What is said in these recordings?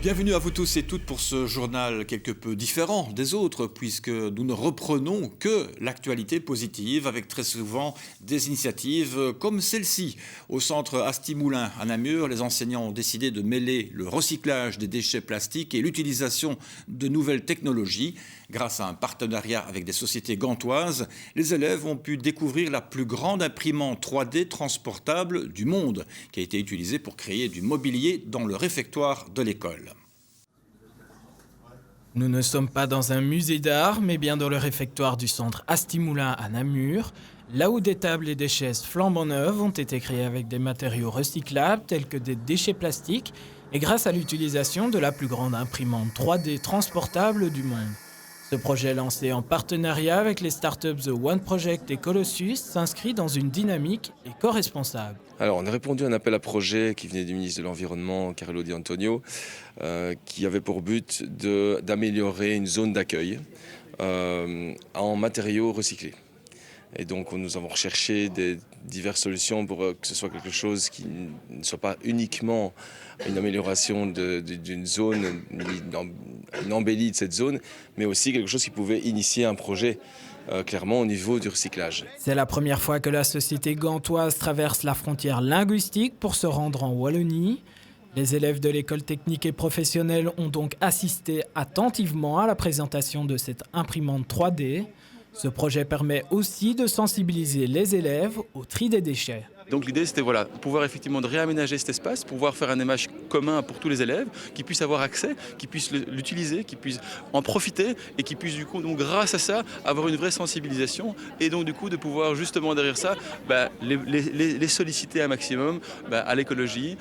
Bienvenue à vous tous et toutes pour ce journal quelque peu différent des autres, puisque nous ne reprenons que l'actualité positive, avec très souvent des initiatives comme celle-ci. Au centre Asti-Moulins à Namur, les enseignants ont décidé de mêler le recyclage des déchets plastiques et l'utilisation de nouvelles technologies. Grâce à un partenariat avec des sociétés gantoises, les élèves ont pu découvrir la plus grande imprimante 3D transportable du monde, qui a été utilisée pour créer du mobilier dans le réfectoire de l'école. Nous ne sommes pas dans un musée d'art, mais bien dans le réfectoire du centre Asti-Moulins à Namur, là où des tables et des chaises flambant neuves ont été créées avec des matériaux recyclables tels que des déchets plastiques et grâce à l'utilisation de la plus grande imprimante 3D transportable du monde. Ce projet lancé en partenariat avec les startups The One Project et Colossus s'inscrit dans une dynamique éco-responsable. Alors, on a répondu à un appel à projet qui venait du ministre de l'Environnement, Carlo Di Antonio, qui avait pour but d'améliorer une zone d'accueil en matériaux recyclés. Et donc, nous avons recherché diverses solutions pour que ce soit quelque chose qui ne soit pas uniquement une amélioration d'une zone, une embellie de cette zone, mais aussi quelque chose qui pouvait initier un projet clairement au niveau du recyclage. C'est la première fois que la société gantoise traverse la frontière linguistique pour se rendre en Wallonie. Les élèves de l'école technique et professionnelle ont donc assisté attentivement à la présentation de cette imprimante 3D. Ce projet permet aussi de sensibiliser les élèves au tri des déchets. Donc l'idée c'était pouvoir effectivement de réaménager cet espace, pouvoir faire un image commun pour tous les élèves, qui puissent avoir accès, qui puissent l'utiliser, qui puissent en profiter et qui puissent du coup, donc, grâce à ça, avoir une vraie sensibilisation et donc du coup de pouvoir justement derrière ça les solliciter un maximum à l'écologie,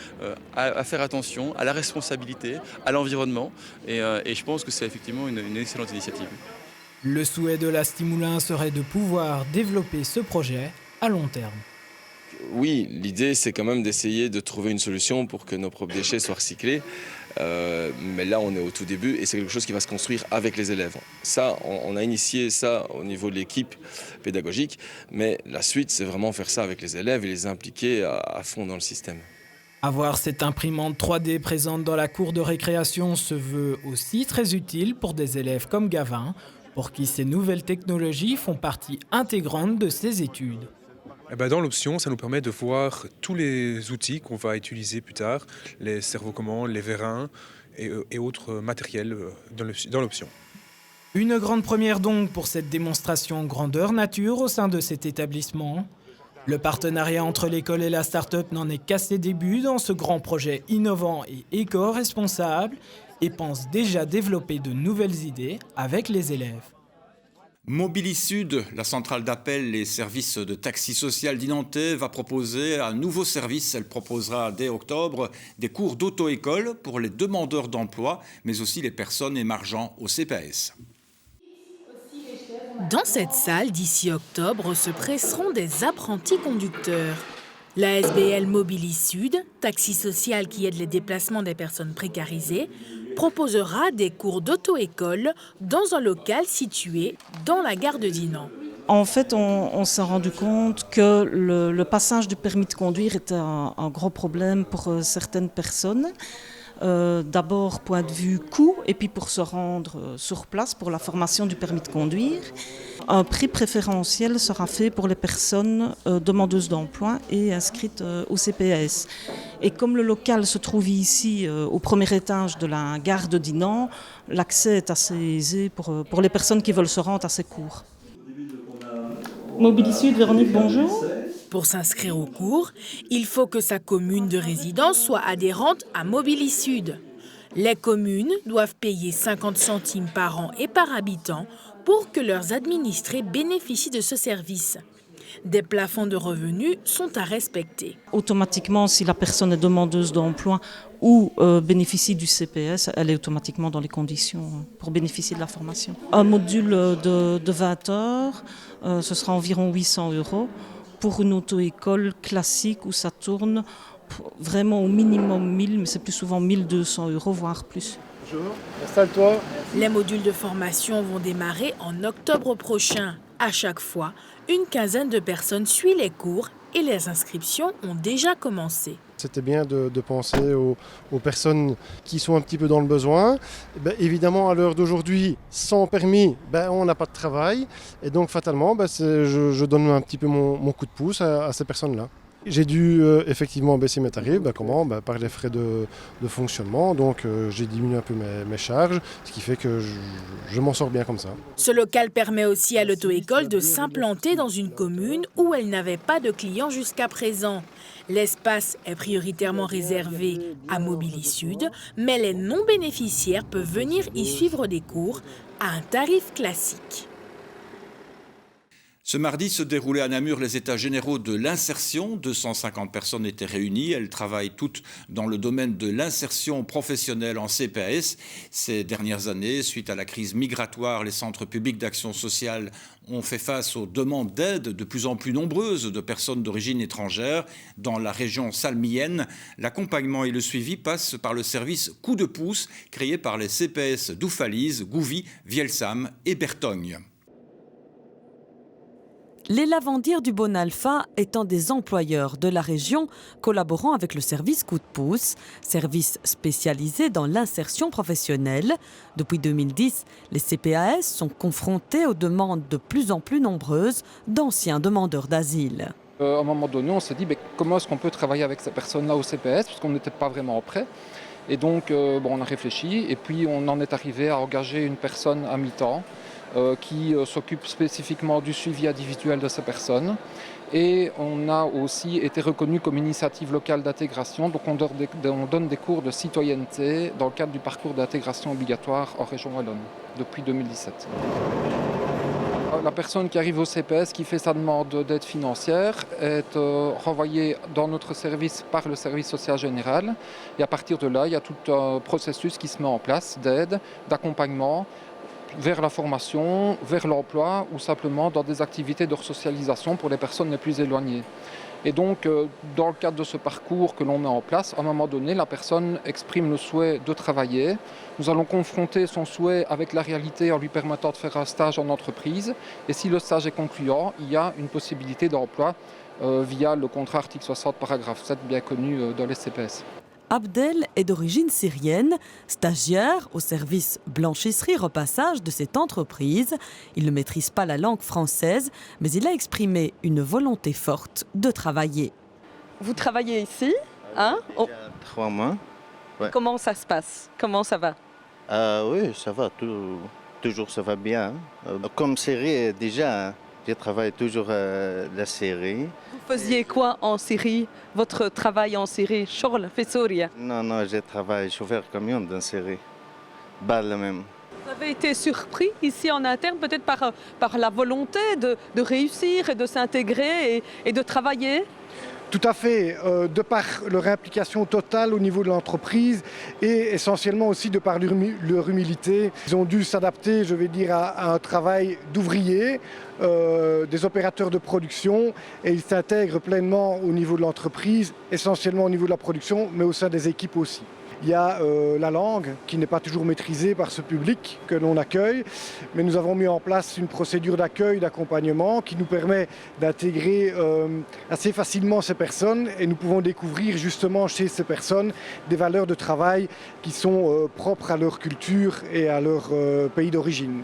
à faire attention, à la responsabilité, à l'environnement et je pense que c'est effectivement une excellente initiative. Le souhait de l'Asti-Moulins serait de pouvoir développer ce projet à long terme. Oui, l'idée c'est quand même d'essayer de trouver une solution pour que nos propres déchets soient recyclés. Mais là on est au tout début et c'est quelque chose qui va se construire avec les élèves. Ça, on a initié ça au niveau de l'équipe pédagogique, mais la suite c'est vraiment faire ça avec les élèves et les impliquer à fond dans le système. Avoir cette imprimante 3D présente dans la cour de récréation se veut aussi très utile pour des élèves comme Gavin, pour qui ces nouvelles technologies font partie intégrante de ses études. Dans l'option, ça nous permet de voir tous les outils qu'on va utiliser plus tard, les servocommandes, les vérins et autres matériels dans l'option. Une grande première donc pour cette démonstration grandeur nature au sein de cet établissement. Le partenariat entre l'école et la start-up n'en est qu'à ses débuts dans ce grand projet innovant et éco-responsable et pense déjà développer de nouvelles idées avec les élèves. Mobilisud, la centrale d'appel et services de taxi social d'Inantais, va proposer un nouveau service. Elle proposera dès octobre des cours d'auto-école pour les demandeurs d'emploi, mais aussi les personnes émargeant au CPAS. Dans cette salle, d'ici octobre, se presseront des apprentis conducteurs. La SBL Mobilisud, taxi social qui aide les déplacements des personnes précarisées, proposera des cours d'auto-école dans un local situé dans la gare de Dinan. En fait, on s'est rendu compte que le passage du permis de conduire était un gros problème pour certaines personnes. D'abord, point de vue coût, et puis pour se rendre sur place pour la formation du permis de conduire. Un prix préférentiel sera fait pour les personnes demandeuses d'emploi et inscrites au CPAS. Et comme le local se trouve ici, au premier étage de la gare de Dinan, l'accès est assez aisé pour les personnes qui veulent se rendre à ces cours. Mobilisud, Véronique, bonjour. Pour s'inscrire au cours, il faut que sa commune de résidence soit adhérente à Mobilisud. Les communes doivent payer 50 centimes par an et par habitant pour que leurs administrés bénéficient de ce service. Des plafonds de revenus sont à respecter. Automatiquement, si la personne est demandeuse d'emploi ou bénéficie du CPS, elle est automatiquement dans les conditions pour bénéficier de la formation. Un module de 20 heures, ce sera environ 800 €. Pour une auto-école classique où ça tourne vraiment au minimum 1000, mais c'est plus souvent 1200 €, voire plus. Bonjour, installe-toi. Les modules de formation vont démarrer en octobre prochain. À chaque fois, une quinzaine de personnes suivent les cours et les inscriptions ont déjà commencé. C'était bien de penser aux personnes qui sont un petit peu dans le besoin. Évidemment, à l'heure d'aujourd'hui, sans permis, on n'a pas de travail. Et donc, fatalement, je donne un petit peu mon coup de pouce à ces personnes-là. J'ai dû effectivement baisser mes tarifs. Comment ? Par les frais de fonctionnement. Donc, j'ai diminué un peu mes charges, ce qui fait que je m'en sors bien comme ça. Ce local permet aussi à l'auto-école de s'implanter dans une commune où elle n'avait pas de clients jusqu'à présent. L'espace est prioritairement réservé à Mobilis Sud, mais les non-bénéficiaires peuvent venir y suivre des cours à un tarif classique. Ce mardi se déroulaient à Namur les états généraux de l'insertion. 250 personnes étaient réunies. Elles travaillent toutes dans le domaine de l'insertion professionnelle en CPAS. Ces dernières années, suite à la crise migratoire, les centres publics d'action sociale ont fait face aux demandes d'aide de plus en plus nombreuses de personnes d'origine étrangère. Dans la région salmienne, l'accompagnement et le suivi passent par le service Coup de pouce créé par les CPS d'Oufalise, Gouvy, Vielsam et Bertogne. Les lavandières du Bon-Alpha étant des employeurs de la région collaborant avec le service Coup de pouce, service spécialisé dans l'insertion professionnelle. Depuis 2010, les CPAS sont confrontés aux demandes de plus en plus nombreuses d'anciens demandeurs d'asile. À un moment donné, on s'est dit comment est-ce qu'on peut travailler avec ces personnes-là au CPS, puisqu'on n'était pas vraiment prêt. Et donc, on a réfléchi et puis on en est arrivé à engager une personne à mi-temps qui s'occupe spécifiquement du suivi individuel de ces personnes. Et on a aussi été reconnu comme initiative locale d'intégration. Donc on donne des cours de citoyenneté dans le cadre du parcours d'intégration obligatoire en région wallonne depuis 2017. La personne qui arrive au CPS, qui fait sa demande d'aide financière, est renvoyée dans notre service par le service social général. Et à partir de là, il y a tout un processus qui se met en place d'aide, d'accompagnement, vers la formation, vers l'emploi ou simplement dans des activités de resocialisation pour les personnes les plus éloignées. Et donc, dans le cadre de ce parcours que l'on met en place, à un moment donné, la personne exprime le souhait de travailler. Nous allons confronter son souhait avec la réalité en lui permettant de faire un stage en entreprise. Et si le stage est concluant, il y a une possibilité d'emploi via le contrat article 60, paragraphe 7, bien connu dans les CPS. Abdel est d'origine syrienne, stagiaire au service blanchisserie-repassage de cette entreprise. Il ne maîtrise pas la langue française, mais il a exprimé une volonté forte de travailler. Vous travaillez ici, hein? Il y a 3 mois. Ouais. Comment ça se passe? Comment ça va? Oui, ça va, toujours ça va bien. Comme série, déjà, je travaille toujours la série. Vous faisiez quoi en Syrie? Votre travail en Syrie? Shorl, Fessoria? Non, je travaille chauffeur camion dans série. Balle même. Vous avez été surpris ici en interne, peut-être par la volonté de réussir et de s'intégrer et de travailler? Tout à fait, de par leur implication totale au niveau de l'entreprise et essentiellement aussi de par leur humilité. Ils ont dû s'adapter, je vais dire, à un travail d'ouvriers, des opérateurs de production, et ils s'intègrent pleinement au niveau de l'entreprise, essentiellement au niveau de la production, mais au sein des équipes aussi. Il y a la langue qui n'est pas toujours maîtrisée par ce public que l'on accueille, mais nous avons mis en place une procédure d'accueil, d'accompagnement qui nous permet d'intégrer assez facilement ces personnes, et nous pouvons découvrir justement chez ces personnes des valeurs de travail qui sont propres à leur culture et à leur pays d'origine.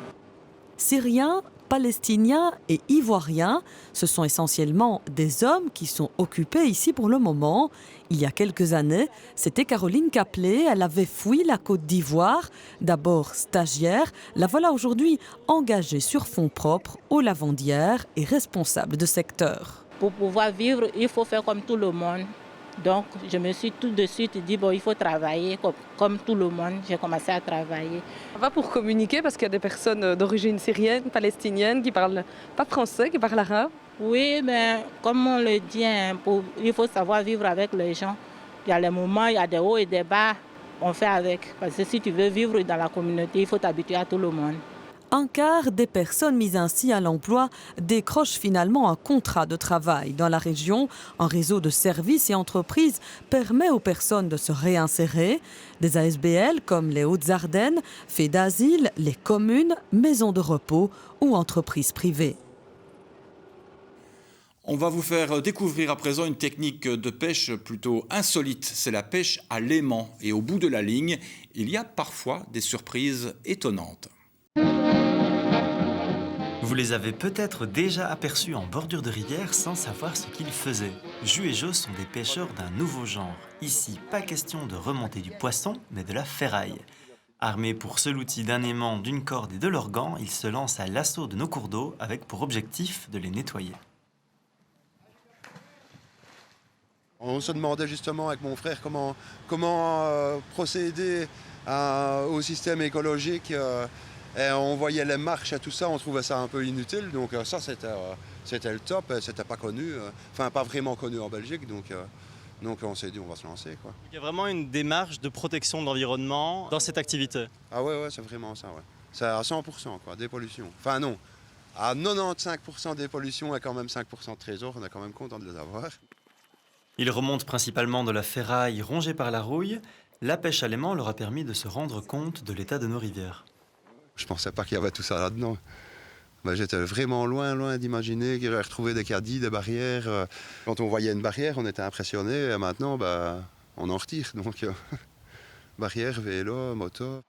Syriens, Palestiniens et Ivoiriens, ce sont essentiellement des hommes qui sont occupés ici pour le moment. Il y a quelques années, c'était Caroline Caplet, elle avait fui la Côte d'Ivoire. D'abord stagiaire, la voilà aujourd'hui engagée sur fonds propres aux lavandières et responsable de secteur. Pour pouvoir vivre, il faut faire comme tout le monde. Donc, je me suis tout de suite dit, il faut travailler comme tout le monde. J'ai commencé à travailler. Ça va pour communiquer parce qu'il y a des personnes d'origine syrienne, palestinienne, qui parlent pas français, qui parlent arabe. Oui, mais comme on le dit, il faut savoir vivre avec les gens. Il y a les moments, il y a des hauts et des bas. On fait avec. Parce que si tu veux vivre dans la communauté, il faut t'habituer à tout le monde. Un quart des personnes mises ainsi à l'emploi décrochent finalement un contrat de travail. Dans la région, un réseau de services et entreprises permet aux personnes de se réinsérer. Des ASBL comme les Hautes-Ardennes, Faits d'asile, les communes, maisons de repos ou entreprises privées. On va vous faire découvrir à présent une technique de pêche plutôt insolite. C'est la pêche à l'aimant. Et au bout de la ligne, il y a parfois des surprises étonnantes. Vous les avez peut-être déjà aperçus en bordure de rivière sans savoir ce qu'ils faisaient. Jus et Jo sont des pêcheurs d'un nouveau genre. Ici, pas question de remonter du poisson, mais de la ferraille. Armés pour seul outil d'un aimant, d'une corde et de leurs gants, ils se lancent à l'assaut de nos cours d'eau avec pour objectif de les nettoyer. On se demandait justement avec mon frère comment procéder au système écologique. Et on voyait les marches et tout ça, on trouvait ça un peu inutile. Donc ça, c'était le top. C'était pas connu, enfin pas vraiment connu en Belgique. Donc on s'est dit, on va se lancer, quoi. Il y a vraiment une démarche de protection de l'environnement dans cette activité. Ah ouais, c'est vraiment ça, ouais. C'est à 100%, quoi, dépollution. Enfin non, à 95% dépollution et quand même 5% de trésors, on est quand même content de les avoir. Ils remontent principalement de la ferraille rongée par la rouille. La pêche à l'aimant leur a permis de se rendre compte de l'état de nos rivières. Je pensais pas qu'il y avait tout ça là-dedans. J'étais vraiment loin d'imaginer qu'il y aurait retrouvé des caddies, des barrières. Quand on voyait une barrière, on était impressionné. Et maintenant, on en retire. Donc, barrière, vélo, moto.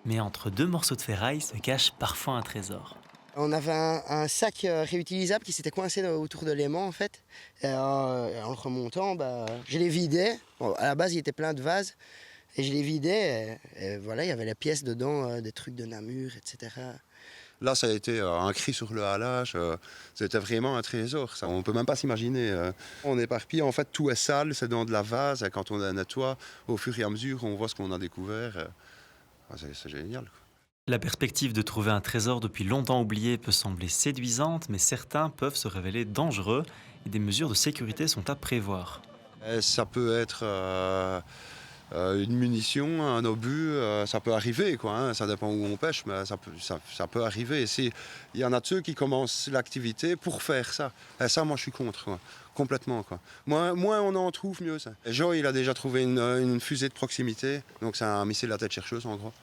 Mais entre deux morceaux de ferraille se cache parfois un trésor. On avait un sac réutilisable qui s'était coincé autour de l'aimant en fait. Et, en le remontant, je les vidais. Bon, à la base, il était plein de vases. Et je les vidais. Et voilà, il y avait les pièces dedans, des trucs de Namur, etc. Là, ça a été un cri sur le halage. C'était vraiment un trésor. Ça. On ne peut même pas s'imaginer. On éparpille. En fait, tout est sale. C'est dans de la vase. Et quand on la nettoie, au fur et à mesure, on voit ce qu'on a découvert. C'est génial, quoi. La perspective de trouver un trésor depuis longtemps oublié peut sembler séduisante, mais certains peuvent se révéler dangereux et des mesures de sécurité sont à prévoir. Ça peut être une munition, un obus, ça peut arriver, quoi, hein. Ça dépend où on pêche, mais ça peut arriver. Il y en a de ceux qui commencent l'activité pour faire ça. Et ça, moi, je suis contre, quoi. Complètement, quoi. Moins on en trouve, mieux ça. Et Joe, il a déjà trouvé une fusée de proximité, donc c'est un missile à tête chercheuse, en gros.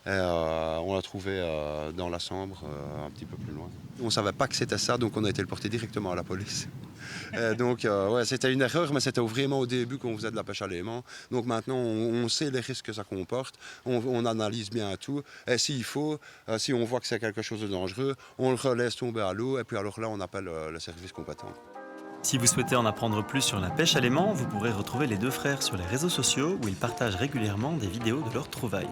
Et on l'a trouvé dans la Sambre, un petit peu plus loin. On ne savait pas que c'était ça, donc on a été le porter directement à la police. Donc c'était une erreur, mais c'était vraiment au début qu'on faisait de la pêche à l'aimant. Donc maintenant, on sait les risques que ça comporte, on analyse bien tout. Et s'il faut, si on voit que c'est quelque chose de dangereux, on le relaisse tomber à l'eau, et puis alors là, on appelle le service compétent. Si vous souhaitez en apprendre plus sur la pêche à l'aimant, vous pourrez retrouver les deux frères sur les réseaux sociaux où ils partagent régulièrement des vidéos de leurs trouvailles.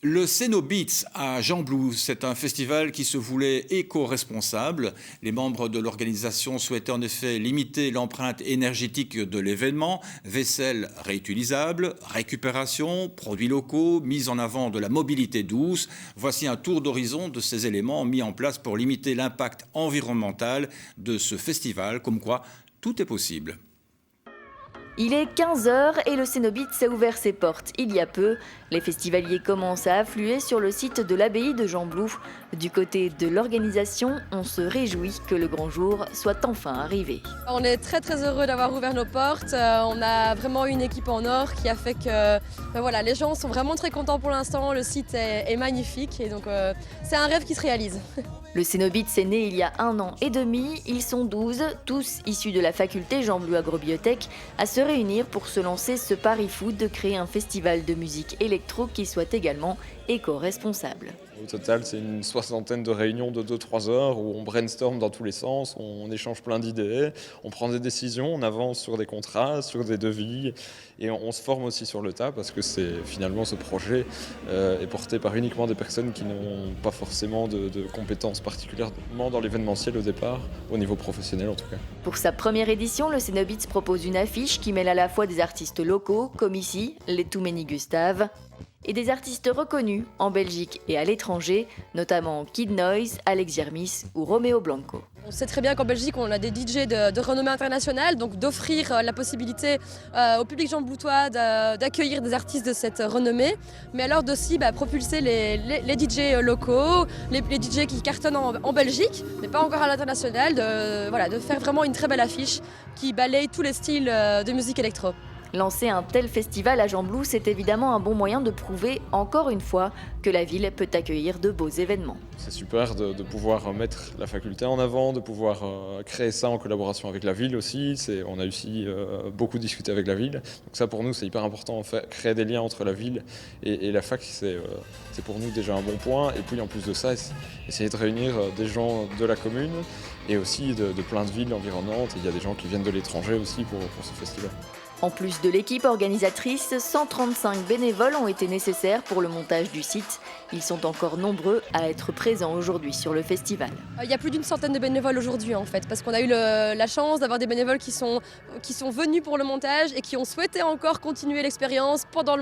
Le Cénobeats à Gembloux, c'est un festival qui se voulait éco-responsable. Les membres de l'organisation souhaitaient en effet limiter l'empreinte énergétique de l'événement, vaisselle réutilisable, récupération, produits locaux, mise en avant de la mobilité douce. Voici un tour d'horizon de ces éléments mis en place pour limiter l'impact environnemental de ce festival, comme quoi tout est possible. Il est 15h et le Cénobeats a ouvert ses portes il y a peu. Les festivaliers commencent à affluer sur le site de l'abbaye de Gembloux. Du côté de l'organisation, on se réjouit que le grand jour soit enfin arrivé. On est très heureux d'avoir ouvert nos portes. On a vraiment une équipe en or qui a fait que voilà, les gens sont vraiment très contents pour l'instant. Le site est magnifique et donc c'est un rêve qui se réalise. Le Cénobeats est né il y a 1 an et demi. Ils sont 12, tous issus de la faculté Gembloux Agrobiotech, à se réunir pour se lancer ce pari fou de créer un festival de musique électro qui soit également éco-responsable. Au total, c'est une 60aine de réunions de 2-3 heures où on brainstorm dans tous les sens, on échange plein d'idées, on prend des décisions, on avance sur des contrats, sur des devis et on se forme aussi sur le tas parce que finalement ce projet est porté par uniquement des personnes qui n'ont pas forcément de compétences particulièrement dans l'événementiel au départ, au niveau professionnel en tout cas. Pour sa première édition, le Cénobeats propose une affiche qui mêle à la fois des artistes locaux, comme ici, les Too Many Gustave, et des artistes reconnus en Belgique et à l'étranger, notamment Kid Noise, Alex Jermis ou Romeo Blanco. On sait très bien qu'en Belgique, on a des DJ de renommée internationale, donc d'offrir la possibilité au public jambloutois d'accueillir des artistes de cette renommée, mais alors d'aussi propulser les DJ locaux, les DJ qui cartonnent en Belgique, mais pas encore à l'international, de faire vraiment une très belle affiche qui balaye tous les styles de musique électro. Lancer un tel festival à Gembloux, c'est évidemment un bon moyen de prouver, encore une fois, que la ville peut accueillir de beaux événements. C'est super de pouvoir mettre la faculté en avant, de pouvoir créer ça en collaboration avec la ville aussi. On a aussi beaucoup discuté avec la ville. Donc ça, pour nous, c'est hyper important. Créer des liens entre la ville et la fac, c'est pour nous déjà un bon point. Et puis, en plus de ça, essayer de réunir des gens de la commune et aussi de plein de villes environnantes. Et il y a des gens qui viennent de l'étranger aussi pour ce festival. En plus de l'équipe organisatrice, 135 bénévoles ont été nécessaires pour le montage du site. Ils sont encore nombreux à être présents aujourd'hui sur le festival. Il y a plus d'une centaine de bénévoles aujourd'hui en fait, parce qu'on a eu la chance d'avoir des bénévoles qui sont venus pour le montage et qui ont souhaité encore continuer l'expérience pendant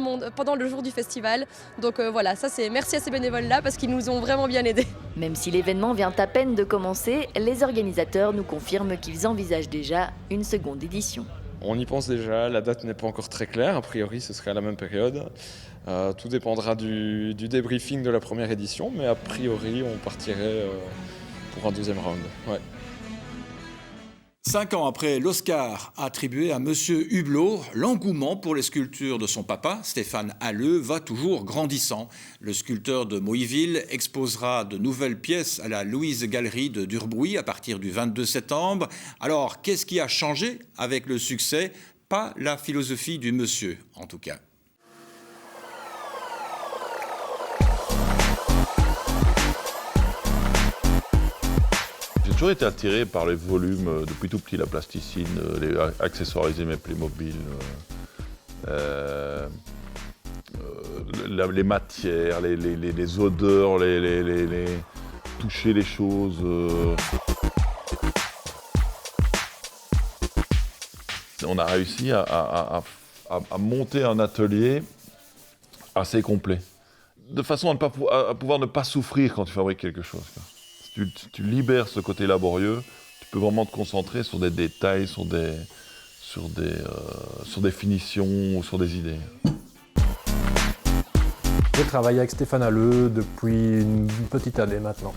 le jour du festival. Donc voilà, ça c'est merci à ces bénévoles-là parce qu'ils nous ont vraiment bien aidés. Même si l'événement vient à peine de commencer, les organisateurs nous confirment qu'ils envisagent déjà une seconde édition. On y pense déjà, la date n'est pas encore très claire, a priori ce serait à la même période. Tout dépendra du débriefing de la première édition, mais a priori on partirait pour un deuxième round. Ouais. 5 ans après l'Oscar attribué à Monsieur Hublot, l'engouement pour les sculptures de son papa, Stéphane Halleux, va toujours grandissant. Le sculpteur de Moïville exposera de nouvelles pièces à la Louise Galerie de Durbrouy à partir du 22 septembre. Alors, qu'est-ce qui a changé avec le succès? Pas la philosophie du monsieur, en tout cas. J'ai toujours été attiré par les volumes, depuis tout petit, la plasticine, les accessoiriser mes Playmobil, les matières, les odeurs, toucher les choses. On a réussi à monter un atelier assez complet, de façon à pouvoir ne pas souffrir quand tu fabriques quelque chose. Tu libères ce côté laborieux, tu peux vraiment te concentrer sur des détails, sur des finitions, sur des idées. J'ai travaillé avec Stéphane Halleux depuis une petite année maintenant.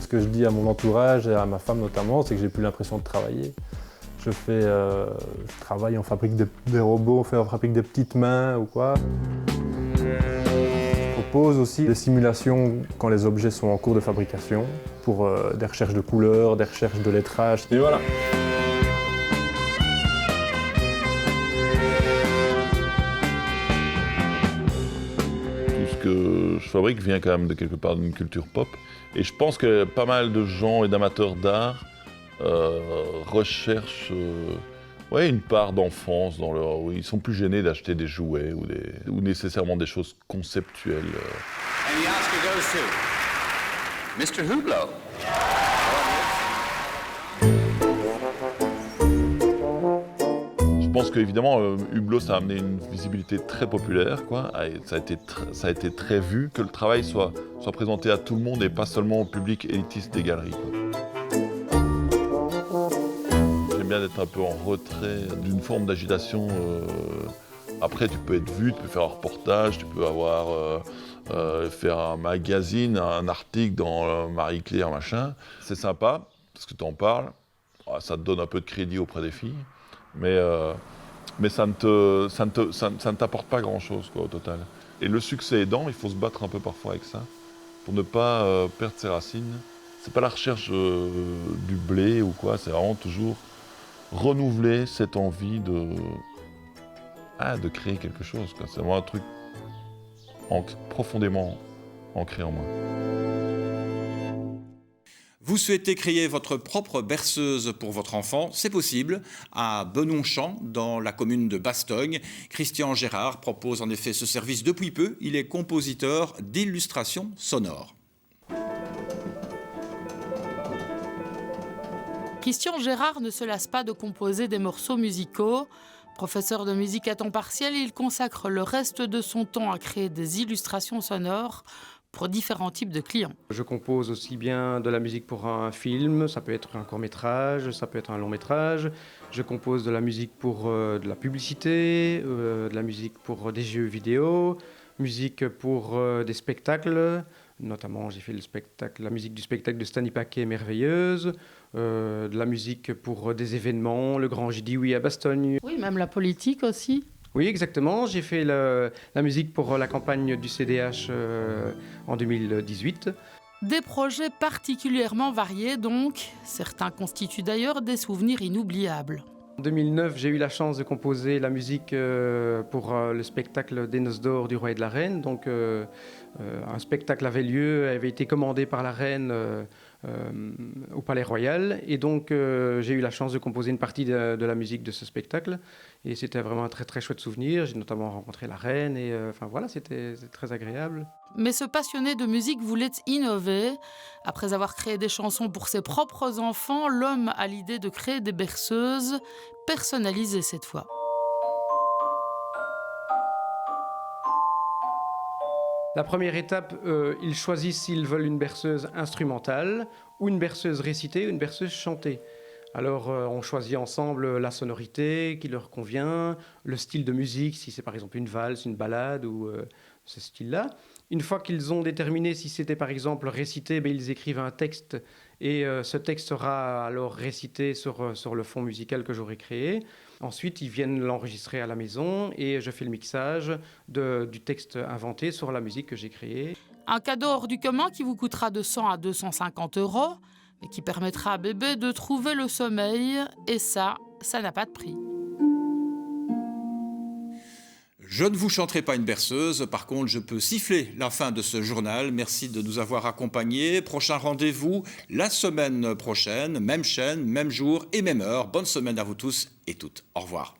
Ce que je dis à mon entourage et à ma femme notamment, c'est que j'ai plus l'impression de travailler. Je travaille, on fabrique des robots, on fabrique des petites mains ou quoi. Je propose aussi des simulations quand les objets sont en cours de fabrication pour des recherches de couleurs, des recherches de lettrage. Et voilà. Tout ce que je fabrique vient quand même de quelque part d'une culture pop. Et je pense que pas mal de gens et d'amateurs d'art recherchent une part d'enfance dans leur... où ils sont plus gênés d'acheter des jouets ou nécessairement des choses conceptuelles. And the Oscar goes to Mr. Hublot. Je pense qu'évidemment, Hublot, ça a amené une visibilité très populaire, quoi. Ça a été très vu, que le travail soit présenté à tout le monde et pas seulement au public élitiste des galeries, quoi. J'aime bien d'être un peu en retrait d'une forme d'agitation. Après, tu peux être vu, tu peux faire un reportage, tu peux faire un magazine, un article dans Marie-Claire, machin. C'est sympa, parce que tu en parles. Ça te donne un peu de crédit auprès des filles. Mais ça ne t'apporte pas grand-chose, quoi, au total. Et le succès aidant, il faut se battre un peu parfois avec ça, pour ne pas perdre ses racines. C'est pas la recherche du blé ou quoi, c'est vraiment toujours renouveler cette envie de créer quelque chose, quoi. C'est vraiment un truc profondément ancré en moi. Vous souhaitez créer votre propre berceuse pour votre enfant? C'est possible. À Benonchamp, dans la commune de Bastogne, Christian Gérard propose en effet ce service depuis peu. Il est compositeur d'illustrations sonores. Christian Gérard ne se lasse pas de composer des morceaux musicaux. Professeur de musique à temps partiel, il consacre le reste de son temps à créer des illustrations sonores pour différents types de clients. Je compose aussi bien de la musique pour un film, ça peut être un court-métrage, ça peut être un long-métrage. Je compose de la musique pour de la publicité, de la musique pour des jeux vidéo, musique pour des spectacles. Notamment, j'ai fait la musique du spectacle de Stanley Paquet Merveilleuse, de la musique pour des événements, le Grand J'ai dit oui à Bastogne. Oui, même la politique aussi. Oui, exactement. J'ai fait la musique pour la campagne du CDH en 2018. Des projets particulièrement variés donc. Certains constituent d'ailleurs des souvenirs inoubliables. En 2009, j'ai eu la chance de composer la musique pour le spectacle des Noces d'Or du Roi et de la Reine. Donc, un spectacle avait été commandé par la Reine au Palais Royal. Et donc, j'ai eu la chance de composer une partie de la musique de ce spectacle. Et c'était vraiment un très très chouette souvenir. J'ai notamment rencontré la Reine et voilà, c'était très agréable. Mais ce passionné de musique voulait innover. Après avoir créé des chansons pour ses propres enfants, l'homme a l'idée de créer des berceuses, personnalisées cette fois. La première étape, ils choisissent s'ils veulent une berceuse instrumentale ou une berceuse récitée ou une berceuse chantée. Alors on choisit ensemble la sonorité qui leur convient, le style de musique, si c'est par exemple une valse, une ballade ou ce style-là. Une fois qu'ils ont déterminé si c'était par exemple récité, ils écrivent un texte et ce texte sera alors récité sur le fond musical que j'aurai créé. Ensuite, ils viennent l'enregistrer à la maison et je fais le mixage du texte inventé sur la musique que j'ai créée. Un cadeau hors du commun qui vous coûtera de 100 à 250 €, mais qui permettra à bébé de trouver le sommeil. Et ça n'a pas de prix. Je ne vous chanterai pas une berceuse, par contre je peux siffler la fin de ce journal. Merci de nous avoir accompagnés. Prochain rendez-vous la semaine prochaine, même chaîne, même jour et même heure. Bonne semaine à vous tous et toutes. Au revoir.